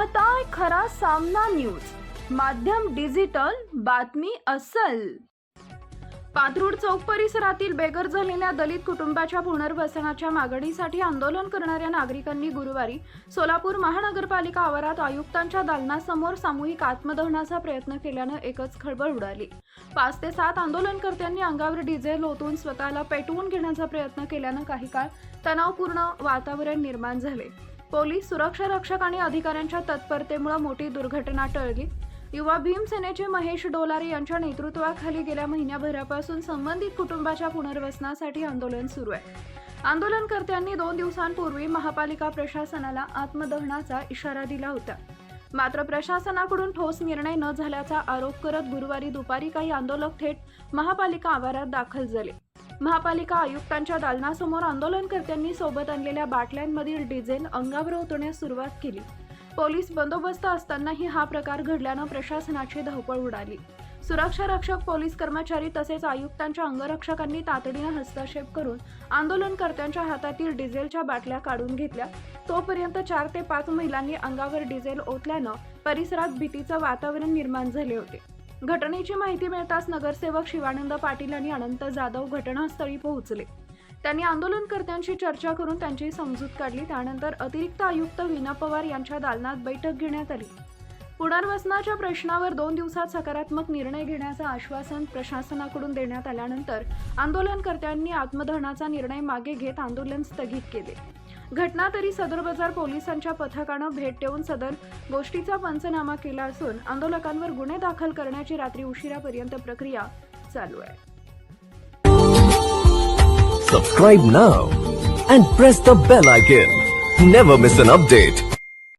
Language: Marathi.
पाहताय खरा सामना न्यूज, माध्यम डिजिटल, बातमी अस्सल। पात्रूड चौक परिसरातील बेघर झालेल्या दलित कुटुंबाच्या पुनर्वसनाच्या मागणीसाठी आंदोलन करणाऱ्या नागरिकांनी गुरुवारी सोलापूर महानगरपालिका आवारात आयुक्तांच्या दालनासमोर सामूहिक आत्मदहनाचा प्रयत्न केल्यानं एकच खळबळ उडाली। 5 ते 7 आंदोलनकर्त्यांनी अंगावर डिझेल ओतून स्वतःला पेटवून घेण्याचा प्रयत्न केल्यानं काही काळ तणावपूर्ण वातावरण निर्माण झाले। पोलीस, सुरक्षा रक्षक आणि अधिकाऱ्यांच्या तत्परतेमुळे मोठी दुर्घटना टळली। युवा भीम सेनेचे महेश डोलारे यांच्या नेतृत्वाखाली गेल्या महिन्याभरापासून संबंधित कुटुंबाच्या पुनर्वसनासाठी आंदोलन सुरू आहे। आंदोलनकर्त्यांनी 2 दिवसांपूर्वी महापालिका प्रशासनाला आत्मदहनाचा इशारा दिला होता, मात्र प्रशासनाकडून ठोस निर्णय न झाल्याचा आरोप करत गुरुवारी दुपारी काही आंदोलक थेट महापालिका आवारात दाखल झाले। महापालिका आयुक्तांच्या दालनासमोर आंदोलनकर्त्यांनी सोबत आणलेल्या बाटल्यांमधील डिझेल अंगावर ओतण्यास सुरुवात केली। पोलीस बंदोबस्त असतानाही हा प्रकार घडल्यानं प्रशासनाची धावपळ उडाली। सुरक्षा रक्षक, पोलीस कर्मचारी तसेच आयुक्तांच्या अंगरक्षकांनी तातडीने हस्तक्षेप करून आंदोलनकर्त्यांच्या हातातील डिझेलच्या बाटल्या काढून घेतल्या। तोपर्यंत 4 ते 5 महिलांनी अंगावर डिझेल ओतल्यानं परिसरात भीतीचं वातावरण निर्माण झाले होते। घटनेची माहिती मिळताच नगरसेवक शिवानंद पाटील आणि अनंत जाधव घटनास्थळी पोहोचले। त्यांनी आंदोलनकर्त्यांशी चर्चा करून त्यांची समजूत काढली। त्यानंतर अतिरिक्त आयुक्त वीणा पवार यांच्या दालनात बैठक घेण्यात आली। पुनर्वसनाच्या प्रश्नावर 2 दिवसात सकारात्मक निर्णय घेण्याचं आश्वासन प्रशासनाकडून देण्यात आल्यानंतर आंदोलनकर्त्यांनी आत्मदहनाचा निर्णय मागे घेत आंदोलन स्थगित केले। घटना तरी सदर बाजार पोलिसांच्या पथकानं भेट देऊन सदर गोष्टीचा पंचनामा केला असून आंदोलकांवर गुन्हे दाखल करण्याची रात्री उशिरापर्यंत प्रक्रिया चालू आहे। Subscribe now and press the bell icon. Never miss an update.